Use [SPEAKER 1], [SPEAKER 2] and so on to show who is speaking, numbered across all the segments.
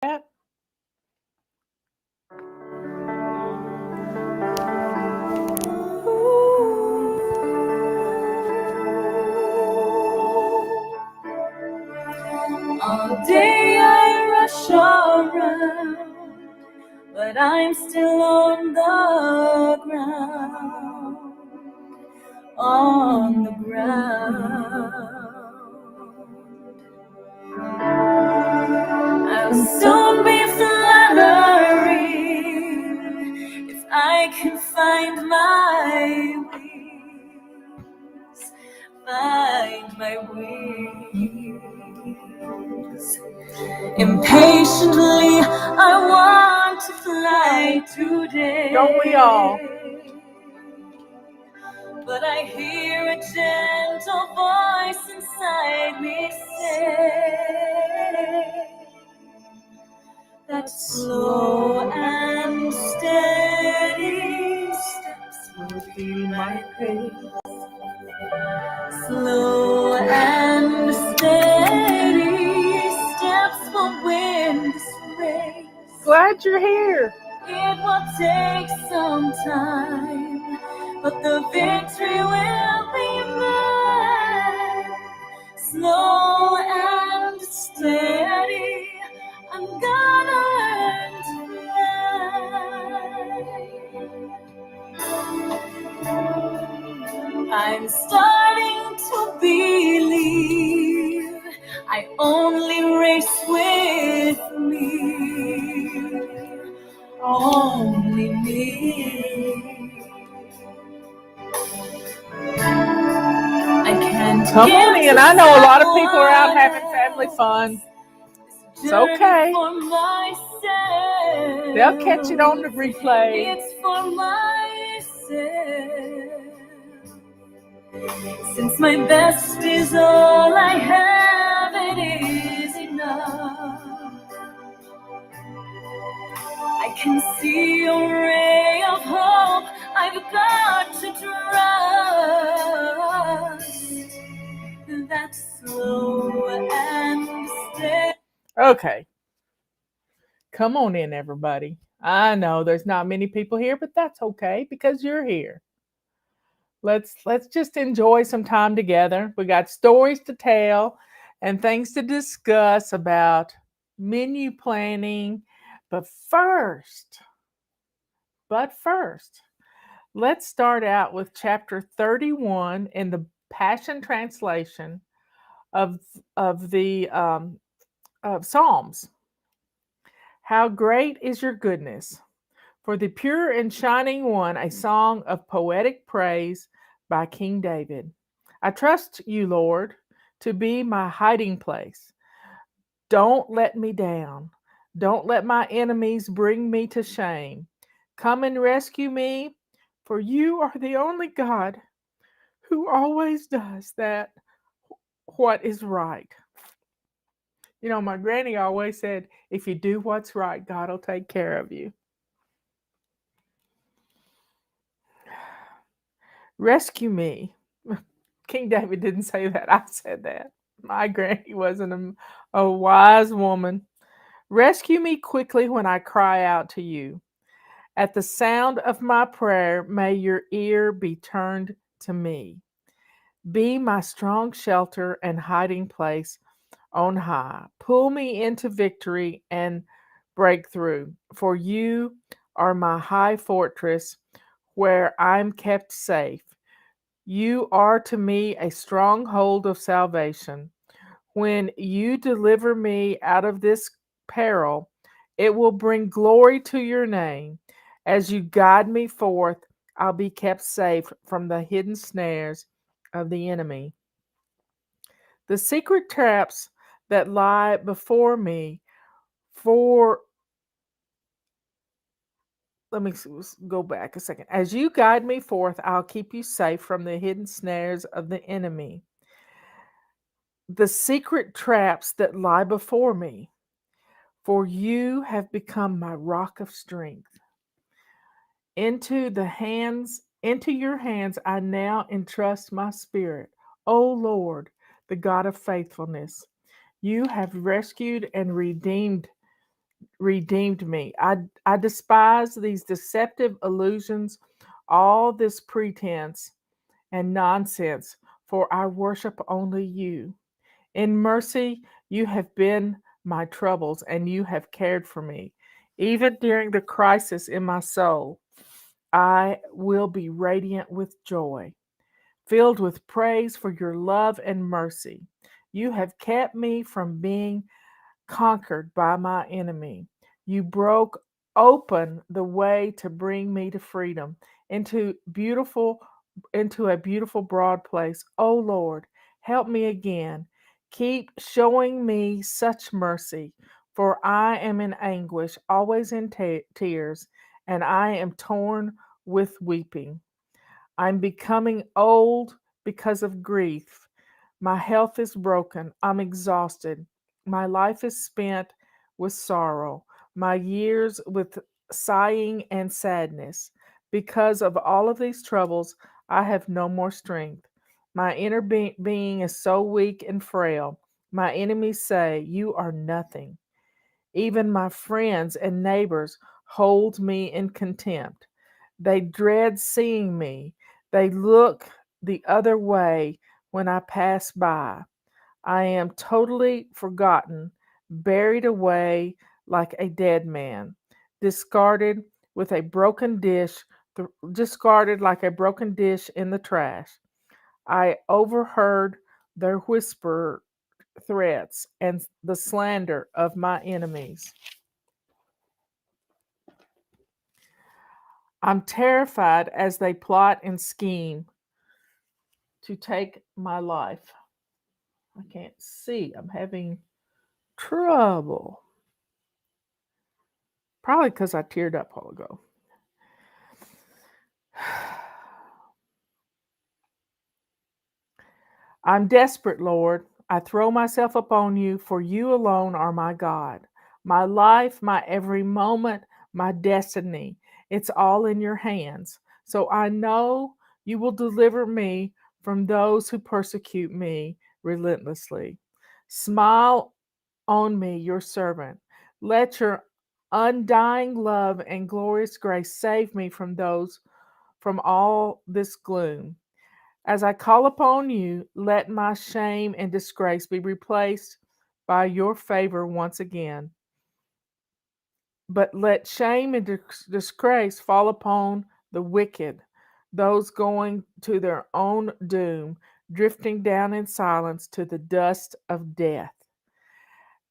[SPEAKER 1] that.
[SPEAKER 2] All day I rush around, but I'm still on the ground, on the ground. I'll soon be fluttering if I can find my wings, find my wings. Impatiently, I want to fly today.
[SPEAKER 1] Don't we all?
[SPEAKER 2] But I hear a gentle voice inside me say that slow and steady steps will be my pace. Slow and steady steps will win this race.
[SPEAKER 1] Glad you're here.
[SPEAKER 2] It will take some time, but the victory will be mine. Slow and steady, I'm gonna learn to fly. I'm starting to believe I only race with me, only me. I can't
[SPEAKER 1] Come on in. I know a lot of people are out having family fun. It's okay. They'll catch it on the replay.
[SPEAKER 2] It's for myself. Since my best is all I have, it is enough. I can see a ray of hope. I've got to trust that slow and steady.
[SPEAKER 1] Okay. Come on in, everybody. I know there's not many people here, but that's okay because you're here. Let's just enjoy some time together. We got stories to tell and things to discuss about menu planning. But first, let's start out with chapter 31 in the Passion Translation of the of Psalms. How great is your goodness! For the pure and shining one, a song of poetic praise by King David. I trust you, Lord, to be my hiding place. Don't let me down. Don't let my enemies bring me to shame. Come and rescue me, for you are the only God who always does that what is right. You know, my granny always said, if you do what's right, God will take care of you. Rescue me. King David didn't say that. I said that. My granny wasn't a wise woman. Rescue me quickly when I cry out to you. At the sound of my prayer, may your ear be turned to me. Be my strong shelter and hiding place on high. Pull me into victory and breakthrough, for you are my high fortress where I'm kept safe. You are to me a stronghold of salvation. When you deliver me out of this peril, it will bring glory to your name. As you guide me forth, I'll be kept safe from the hidden snares of the enemy. The secret traps that lie before me, for let me go back a second. As you guide me forth, I'll keep you safe from the hidden snares of the enemy. The secret traps that lie before me, for you have become my rock of strength. Into your hands I now entrust my spirit. O Lord, the God of faithfulness, you have rescued and redeemed redeemed me. I despise these deceptive illusions, all this pretense and nonsense, for I worship only you. In mercy, you have been my troubles, and you have cared for me. Even during the crisis in my soul, I will be radiant with joy, filled with praise for your love and mercy. You have kept me from being conquered by my enemy. You broke open the way to bring me to freedom, into beautiful into a beautiful broad place. Oh Lord, help me again. Keep showing me such mercy, for I am in anguish, always in tears, and I am torn with weeping. I'm becoming old because of grief. My health is broken. I'm exhausted. My life is spent with sorrow, my years with sighing and sadness. Because of all of these troubles, I have no more strength. My inner being is so weak and frail. My enemies say, "You are nothing." Even my friends and neighbors hold me in contempt. They dread seeing me. They look the other way when I pass by. I am totally forgotten, buried away like a dead man, discarded with a broken dish, discarded like a broken dish in the trash. I overheard their whisper threats and the slander of my enemies. I'm terrified as they plot and scheme to take my life. I can't see. I'm having trouble. Probably because I teared up a while ago. I'm desperate, Lord. I throw myself upon you, for you alone are my God. My life, my every moment, my destiny, it's all in your hands. So I know you will deliver me from those who persecute me relentlessly. Smile on me, your servant. Let your undying love and glorious grace save me from all this gloom. As I call upon you, let my shame and disgrace be replaced by your favor once again. But let shame and disgrace fall upon the wicked, those going to their own doom, drifting down in silence to the dust of death.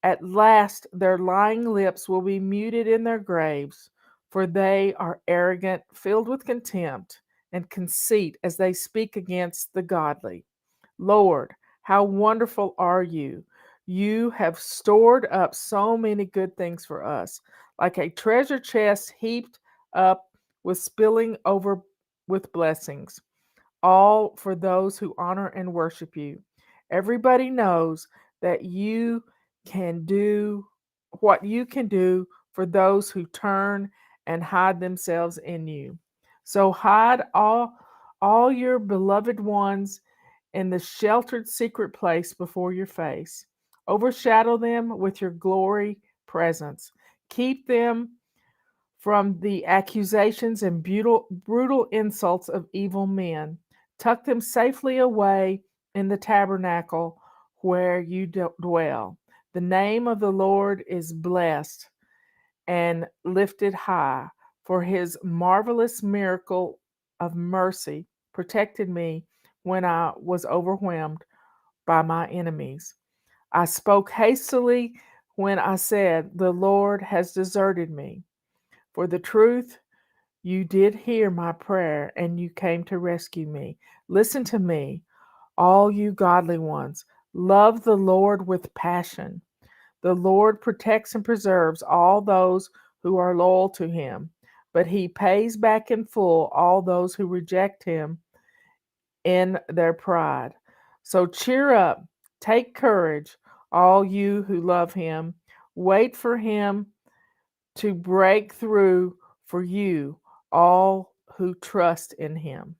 [SPEAKER 1] At last their lying lips will be muted in their graves, for they are arrogant, filled with contempt and conceit as they speak against the godly. Lord, how wonderful are you! You have stored up so many good things for us, like a treasure chest heaped up with spilling over with blessings, all for those who honor and worship you. Everybody knows that you can do what you can do for those who turn and hide themselves in you. So hide all your beloved ones in the sheltered secret place before your face. Overshadow them with your glory presence. Keep them from the accusations and brutal insults of evil men. Tuck them safely away in the tabernacle where you dwell. The name of the Lord is blessed and lifted high, for his marvelous miracle of mercy protected me when I was overwhelmed by my enemies. I spoke hastily when I said, "The Lord has deserted me." For the truth, you did hear my prayer and you came to rescue me. Listen to me, all you godly ones. Love the Lord with passion. The Lord protects and preserves all those who are loyal to him, but he pays back in full all those who reject him in their pride. So cheer up, take courage, all you who love him. Wait for him to break through for you, all who trust in him.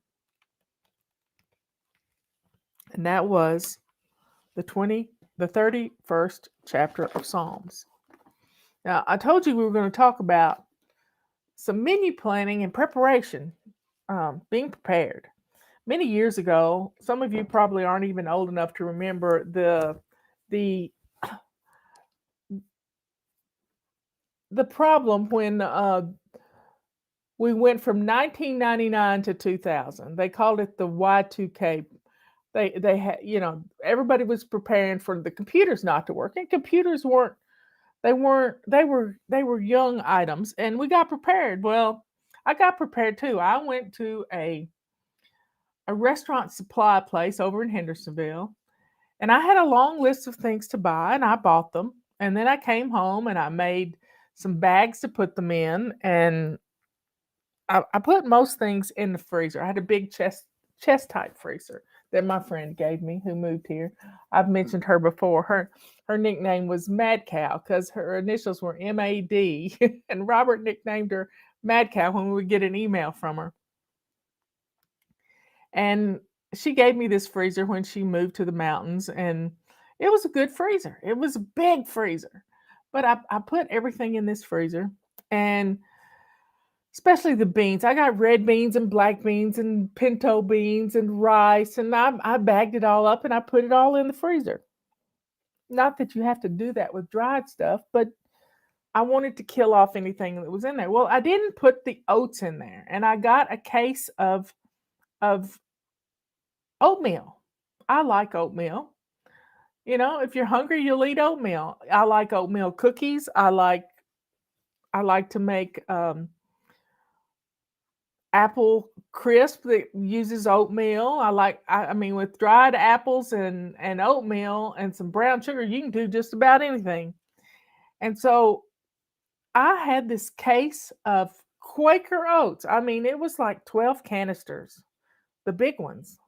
[SPEAKER 1] And that was the 31st chapter of Psalms. Now, I told you we were going to talk about some menu planning and preparation, being prepared. Many years ago, some of you probably aren't even old enough to remember the the problem when we went from 1999 to 2000. They called it the Y2K. They had, everybody was preparing for the computers not to work, and computers weren't, they were young items, and we got prepared. Well, I got prepared too. I went to a restaurant supply place over in Hendersonville, and I had a long list of things to buy, and I bought them. And then I came home and I made some bags to put them in, and I put most things in the freezer. I had a big chest type freezer that my friend gave me who moved here. I've mentioned her before. Her nickname was Mad Cow because her initials were MAD, and Robert nicknamed her Mad Cow when we would get an email from her. And she gave me this freezer when she moved to the mountains, and it was a good freezer. It was a big freezer. But I put everything in this freezer, and especially the beans. I got red beans and black beans and pinto beans and rice, and I bagged it all up and I put it all in the freezer. Not that you have to do that with dried stuff, but I wanted to kill off anything that was in there. Well, I didn't put the oats in there, and I got a case of oatmeal. I like oatmeal. If you're hungry, you'll eat oatmeal. I like oatmeal cookies. I like to make apple crisp that uses oatmeal. I mean, with dried apples and oatmeal and some brown sugar, you can do just about anything. And so I had this case of Quaker oats. I mean, it was like 12 canisters, the big ones,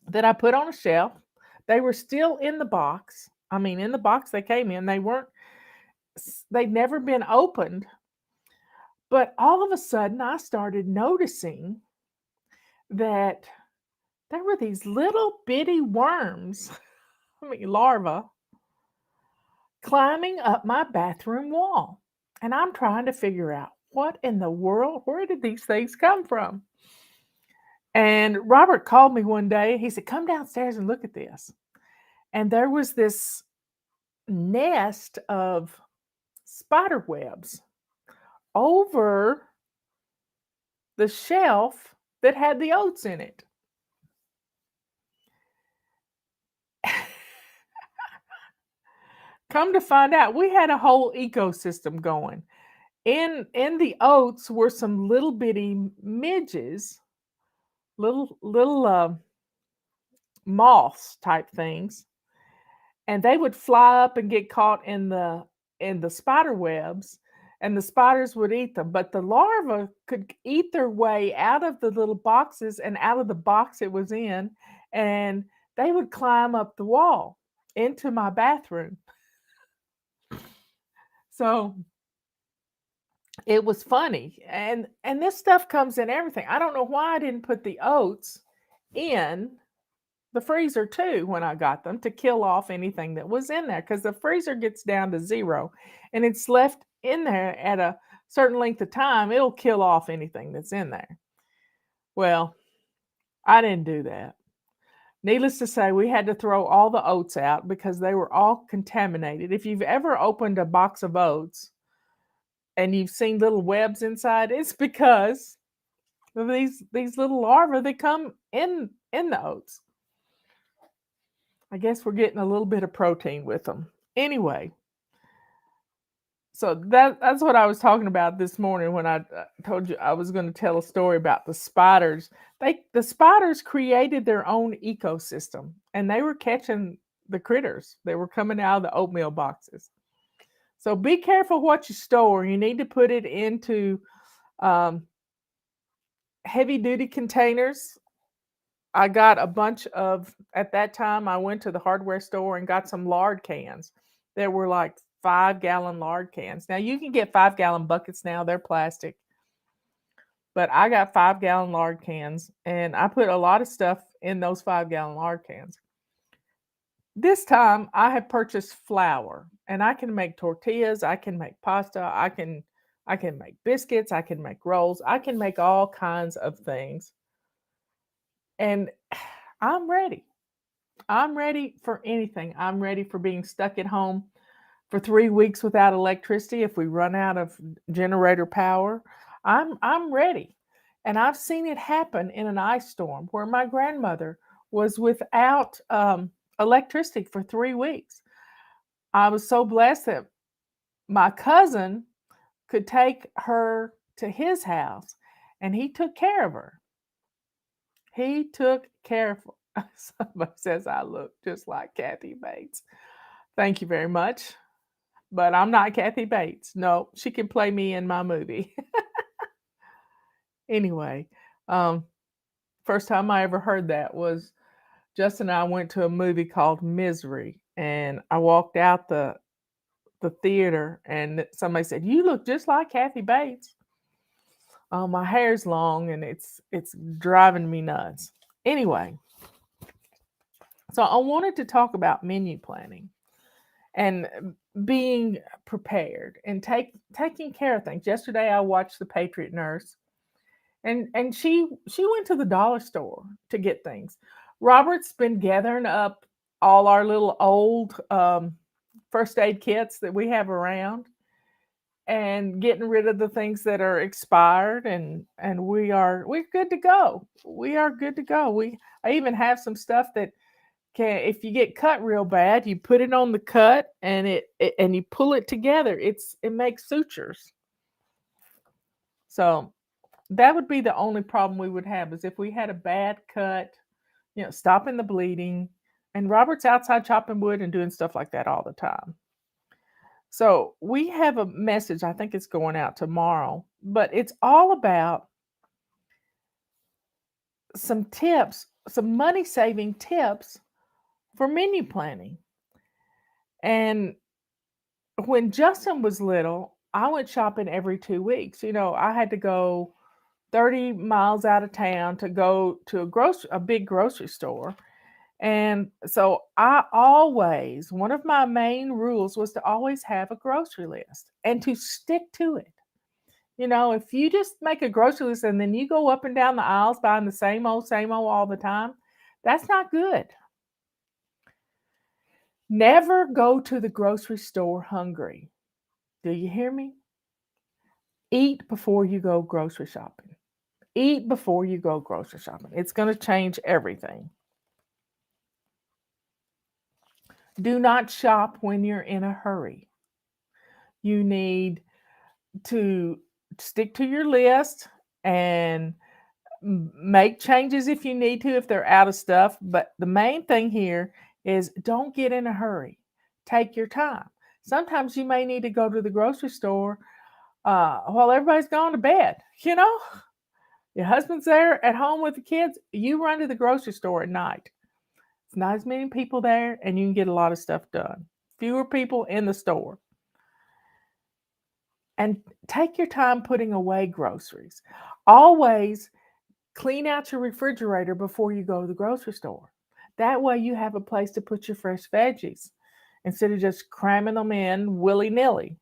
[SPEAKER 1] that I put on a shelf. They were still in the box. I mean, in the box they came in. They'd never been opened. But all of a sudden, I started noticing that there were these little bitty worms, I mean, larvae, climbing up my bathroom wall. And I'm trying to figure out what in the world, where did these things come from? And Robert called me one day. He said, "Come downstairs and look at this." And there was this nest of spider webs over the shelf that had the oats in it. Come to find out, we had a whole ecosystem going. In the oats were some little bitty midges, little moths type things, and they would fly up and get caught in the spider webs, and the spiders would eat them. But the larvae could eat their way out of the little boxes and out of the box it was in, and they would climb up the wall into my bathroom. So it was funny, and this stuff comes in everything. I don't know why I didn't put the oats in the freezer too when I got them to kill off anything that was in there, because the freezer gets down to 0 and it's left in there at a certain length of time, it'll kill off anything that's in there. Well, I didn't do that. Needless to say, we had to throw all the oats out because they were all contaminated. If you've ever opened a box of oats and you've seen little webs inside, it's because of these little larvae that come in the oats. I guess we're getting a little bit of protein with them. Anyway, so that's what I was talking about this morning when I told you I was going to tell a story about the spiders. The spiders created their own ecosystem, and they were catching the critters. They were coming out of the oatmeal boxes. So be careful what you store. You need to put it into um, heavy duty containers. I got a bunch of, at that time, I went to the hardware store and got some lard cans. There were like 5-gallon lard cans. Now you can get 5-gallon buckets now, they're plastic. But I got 5-gallon lard cans, and I put a lot of stuff in those 5-gallon lard cans. This time I have purchased flour and I can make tortillas, I can make pasta, I can make biscuits, I can make rolls, I can make all kinds of things. And I'm ready. I'm ready for anything. I'm ready for being stuck at home for 3 weeks without electricity if we run out of generator power. I'm ready. And I've seen it happen in an ice storm where my grandmother was without electricity for 3 weeks. I was so blessed that my cousin could take her to his house and he took care of her. He took care of her. Somebody says I look just like Kathy Bates. Thank you very much. But I'm not Kathy Bates. No, she can play me in my movie. Anyway, um, first time I ever heard that was Justin and I went to a movie called Misery, and I walked out the theater, and somebody said, "You look just like Kathy Bates." Oh, my hair's long, and it's driving me nuts. Anyway, so I wanted to talk about menu planning and being prepared and taking care of things. Yesterday, I watched The Patriot Nurse, and she went to the dollar store to get things. Robert's been gathering up all our little old first aid kits that we have around and getting rid of the things that are expired, and we're good to go. We are good to go. I even have some stuff that can, if you get cut real bad, you put it on the cut and and you pull it together. It makes sutures. So that would be the only problem we would have is if we had a bad cut, stopping the bleeding. And Robert's outside chopping wood and doing stuff like that all the time. So we have a message, I think it's going out tomorrow, but it's all about some tips, some money saving tips for menu planning. And when Justin was little, I went shopping every 2 weeks. I had to go 30 miles out of town to go to a big grocery store. And so one of my main rules was to always have a grocery list and to stick to it. If you just make a grocery list and then you go up and down the aisles buying the same old all the time, that's not good. Never go to the grocery store hungry. Do you hear me? Eat before you go grocery shopping. Eat before you go grocery shopping. It's going to change everything. Do not shop when you're in a hurry. You need to stick to your list and make changes if you need to, if they're out of stuff. But the main thing here is don't get in a hurry. Take your time. Sometimes you may need to go to the grocery store while everybody's gone to bed. Your husband's there at home with the kids. You run to the grocery store at night. It's not as many people there, and you can get a lot of stuff done. Fewer people in the store. And take your time putting away groceries. Always clean out your refrigerator before you go to the grocery store. That way you have a place to put your fresh veggies instead of just cramming them in willy-nilly.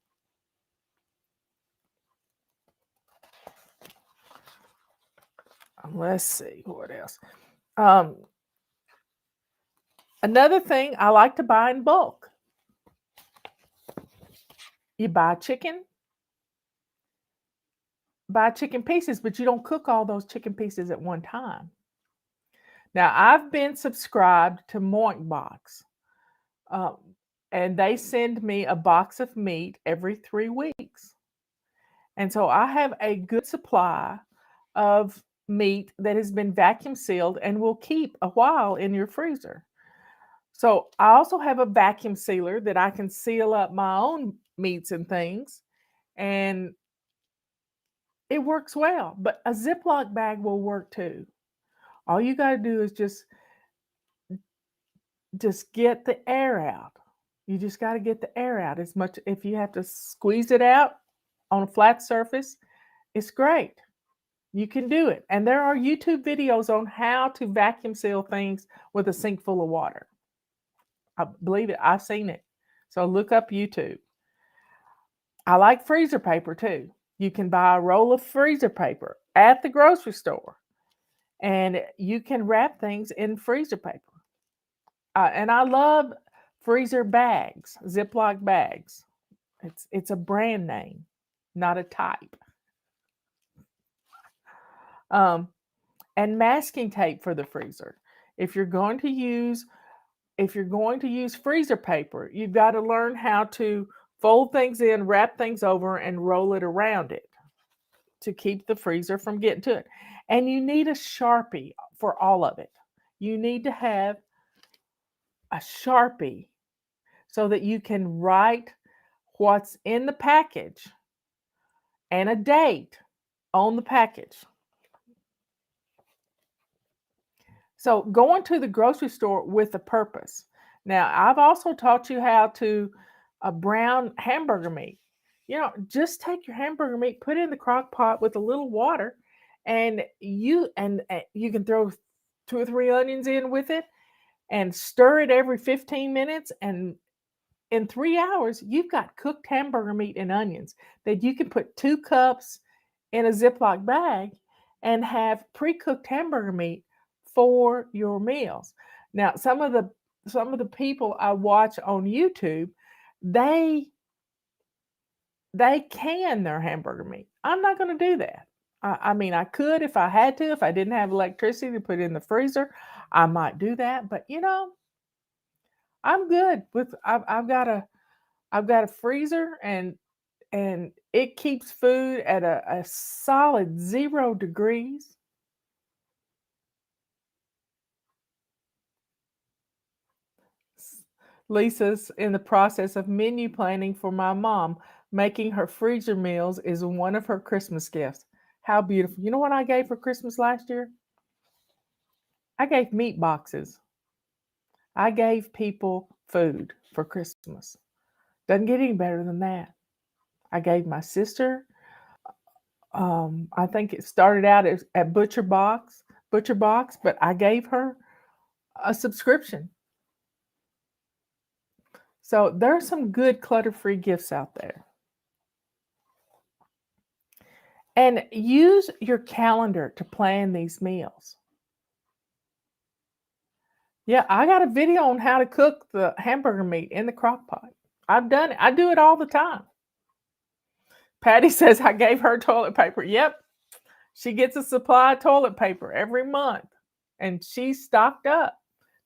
[SPEAKER 1] Let's see what else. Another thing, I like to buy in bulk. You buy chicken pieces, but you don't cook all those chicken pieces at one time. Now, I've been subscribed to Moink Box, and they send me a box of meat every 3 weeks. And so I have a good supply of meat that has been vacuum sealed and will keep a while in your freezer. So I also have a vacuum sealer that I can seal up my own meats and things, and it works well. But a Ziploc bag will work too. All you got to do is just get the air out. You just got to get the air out as much. If you have to squeeze it out on a flat surface, it's great. You can do it. And there are YouTube videos on how to vacuum seal things with a sink full of water. I believe it. I've seen it. So look up YouTube. I like freezer paper too. You can buy a roll of freezer paper at the grocery store, and you can wrap things in freezer paper. And I love freezer bags, Ziploc bags. It's a brand name, not a type. Um, and masking tape for the freezer. If you're going to use freezer paper, you've got to learn how to fold things in, wrap things over, and roll it around it to keep the freezer from getting to it. And you need a Sharpie for all of it. You need to have a Sharpie so that you can write what's in the package and a date on the package. So going to the grocery store with a purpose. Now, I've also taught you how to brown hamburger meat. Just take your hamburger meat, put it in the crock pot with a little water, and you can throw 2 or 3 onions in with it and stir it every 15 minutes, and in 3 hours you've got cooked hamburger meat and onions that you can put 2 cups in a Ziploc bag and have pre-cooked hamburger meat for your meals. Now, some of the people I watch on YouTube, they can their hamburger meat. I'm not going to do that. I mean, I could if I had to. If I didn't have electricity to put it in the freezer, I might do that. But I'm good with. I've got a freezer, and it keeps food at a solid 0 degrees. Lisa's in the process of menu planning for my mom. Making her freezer meals is one of her Christmas gifts. How beautiful. You know what I gave for Christmas last year? I gave meat boxes. I gave people food for Christmas. Doesn't get any better than that. I gave my sister, I think it started out at Butcher Box, but I gave her a subscription. So there are some good clutter-free gifts out there. And use your calendar to plan these meals. Yeah, I got a video on how to cook the hamburger meat in the crock pot. I've done it. I do it all the time. Patty says I gave her toilet paper. Yep. She gets a supply of toilet paper every month, and she's stocked up.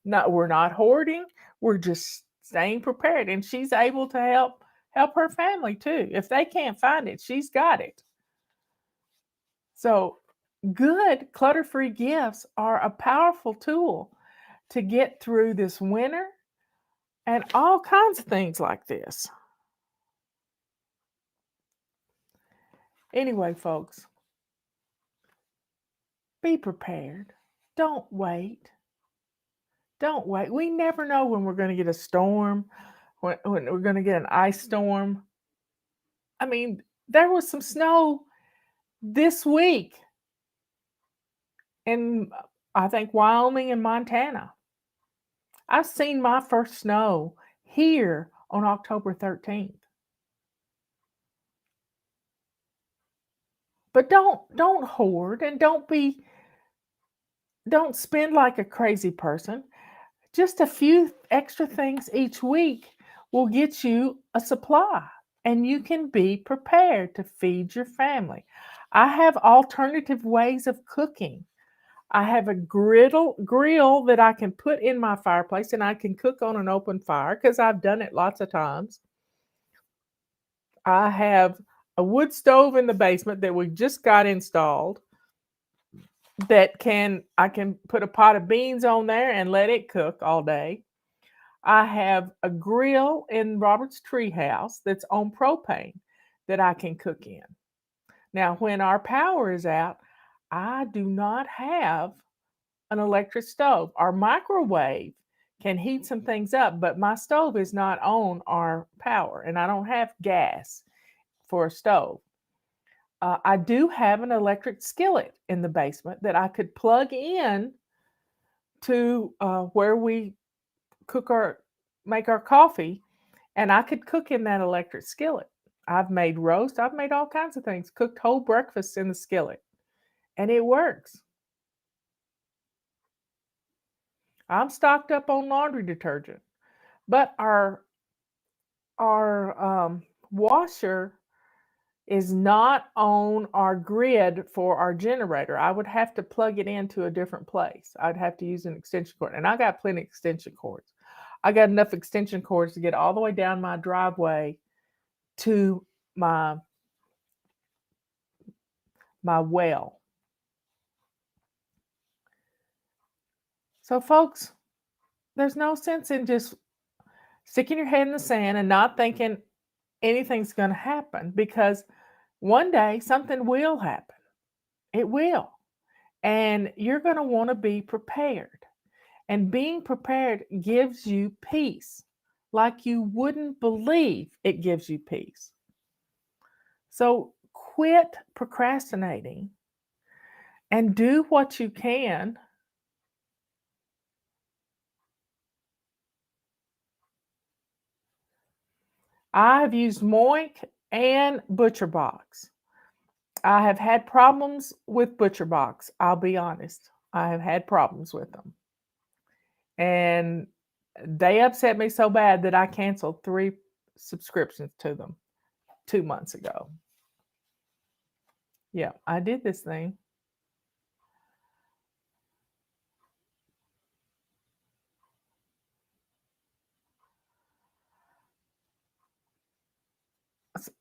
[SPEAKER 1] No, we're not hoarding. We're just staying prepared, and she's able to help her family too. If they can't find it, she's got it. So, good clutter-free gifts are a powerful tool to get through this winter and all kinds of things like this. Anyway, folks, be prepared. Don't wait. Don't wait. We never know when we're going to get a storm, when we're going to get an ice storm. I mean, there was some snow this week in, I think, Wyoming and Montana. I've seen my first snow here on October 13th. But don't hoard, and don't spend like a crazy person. Just a few extra things each week will get you a supply, and you can be prepared to feed your family. I have alternative ways of cooking. I have a grill that I can put in my fireplace, and I can cook on an open fire because I've done it lots of times. I have a wood stove in the basement that we just got installed that I can put a pot of beans on there and let it cook all day. I have a grill in Robert's treehouse that's on propane that I can cook in. Now, when our power is out, I do not have an electric stove. Our microwave can heat some things up, but my stove is not on our power, and I don't have gas for a stove. I do have an electric skillet in the basement that I could plug in to where we cook our make our coffee, and I could cook in that electric skillet. I've made roast, I've made all kinds of things, cooked whole breakfasts in the skillet, and it works. I'm stocked up on laundry detergent, but our washer is not on our grid for our generator. I would have to plug it into a different place. I'd have to use an extension cord, and I got plenty of extension cords. I got enough extension cords to get all the way down my driveway to my my well. So folks, there's no sense in just sticking your head in the sand and not thinking anything's going to happen, because one day something will happen. It will. And you're going to want to be prepared. And being prepared gives you peace like you wouldn't believe it gives you peace. So quit procrastinating and do what you can. I've used Moink and ButcherBox. I have had problems with ButcherBox. I'll be honest. I have had problems with them. And they upset me so bad that I canceled 3 subscriptions to them 2 months ago. Yeah, I did this thing.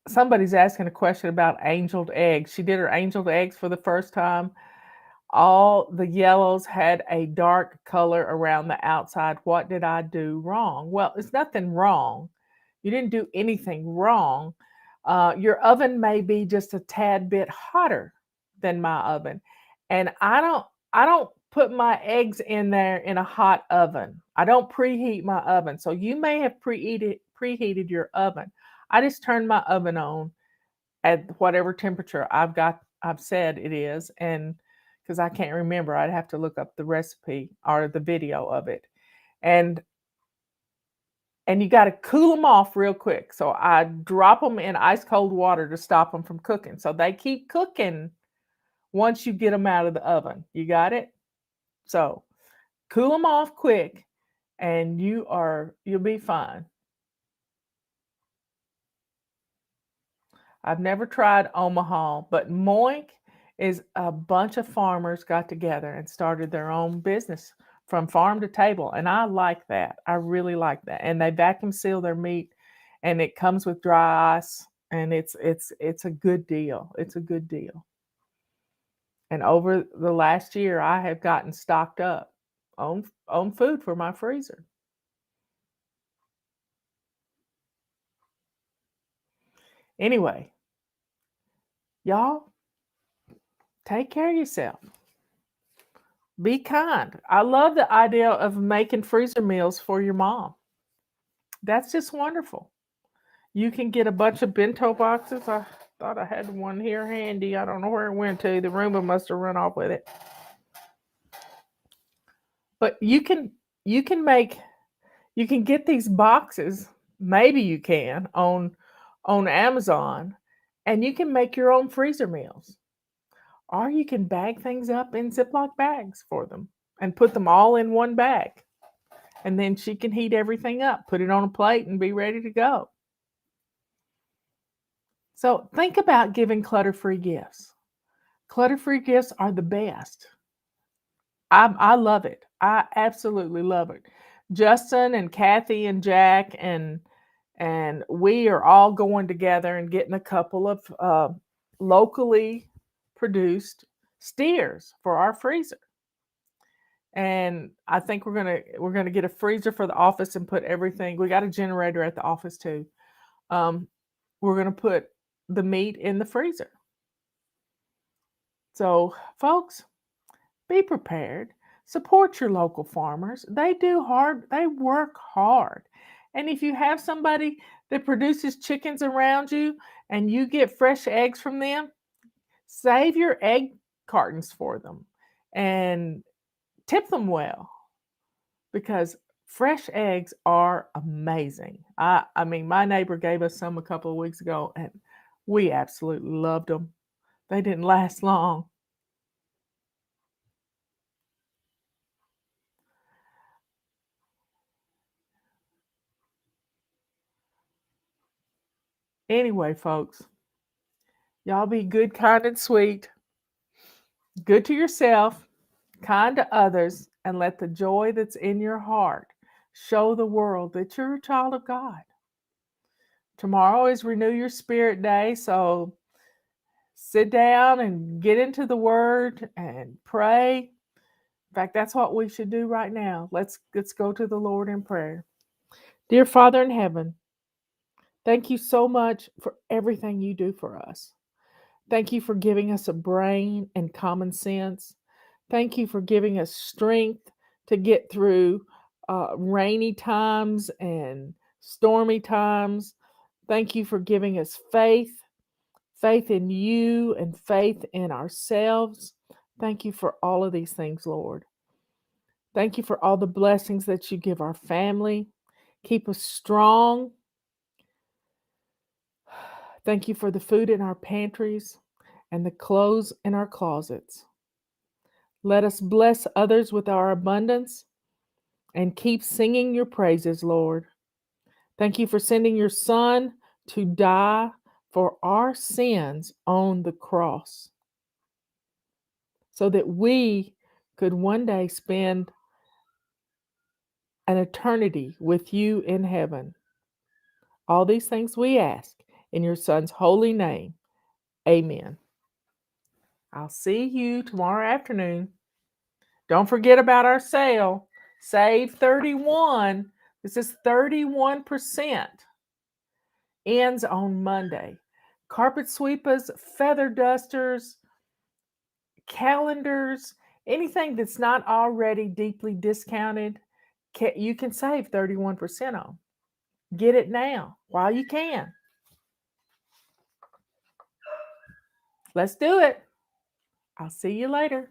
[SPEAKER 1] Somebody's asking a question about angeled eggs. She did her angeled eggs for the first time. All the yellows had a dark color around the outside. What did I do wrong? Well, it's nothing wrong. You didn't do anything wrong. Your oven may be just a tad bit hotter than my oven, and I don't put my eggs in there in a hot oven. I don't preheat my oven. So you may have preheated your oven. I just turned my oven on at whatever temperature I've said it is, and because I can't remember, I'd have to look up the recipe or the video of it. And you got to cool them off real quick. So I drop them in ice cold water to stop them from cooking. So they keep cooking once you get them out of the oven. You got it? So cool them off quick and you'll be fine. I've never tried Omaha, but Moink is a bunch of farmers got together and started their own business from farm to table, and I like that. I really like that. And they vacuum seal their meat, and it comes with dry ice, and it's a good deal. It's a good deal. And over the last year, I have gotten stocked up on food for my freezer. Anyway, y'all take care of yourself. Be kind. I love the idea of making freezer meals for your mom. That's just wonderful. You can get a bunch of bento boxes. I thought I had one here handy. I don't know where it went to. The Roomba must have run off with it. But you can get these boxes. Maybe you can on Amazon, and you can make your own freezer meals. Or you can bag things up in Ziploc bags for them and put them all in one bag. And then she can heat everything up, put it on a plate, and be ready to go. So think about giving clutter-free gifts. Clutter-free gifts are the best. I love it. I absolutely love it. Justin and Kathy and Jack and we are all going together and getting a couple of locally produced steers for our freezer. And I think we're gonna get a freezer for the office and put everything. We got a generator at the office too. We're gonna put the meat in the freezer. So, folks, be prepared. Support your local farmers. They work hard. And if you have somebody that produces chickens around you and you get fresh eggs from them, save your egg cartons for them and tip them well, because Fresh eggs are amazing. I mean, my neighbor gave us some a couple of weeks ago, and we absolutely loved them. They didn't last long. Anyway, folks, y'all be good, kind, and sweet. Good to yourself, kind to others, and let the joy that's in your heart show the world that you're a child of God. Tomorrow is Renew Your Spirit Day, so sit down and get into the Word and pray. In fact, that's what we should do right now. Let's go to the Lord in prayer. Dear Father in heaven, thank you so much for everything you do for us. Thank you for giving us a brain and common sense. Thank you for giving us strength to get through rainy times and stormy times. Thank you for giving us faith in you and faith in ourselves. Thank you for all of these things, Lord. Thank you for all the blessings that you give our family. Keep us strong. Thank you for the food in our pantries and the clothes in our closets. Let us bless others with our abundance and keep singing your praises, Lord. Thank you for sending your Son to die for our sins on the cross so that we could one day spend an eternity with you in heaven. All these things we ask in your Son's holy name. Amen. I'll see you tomorrow afternoon. Don't forget about our sale. Save 31. This is 31%. Ends on Monday. Carpet sweepers, feather dusters, calendars, anything that's not already deeply discounted, you can save 31% on. Get it now while you can. Let's do it. I'll see you later.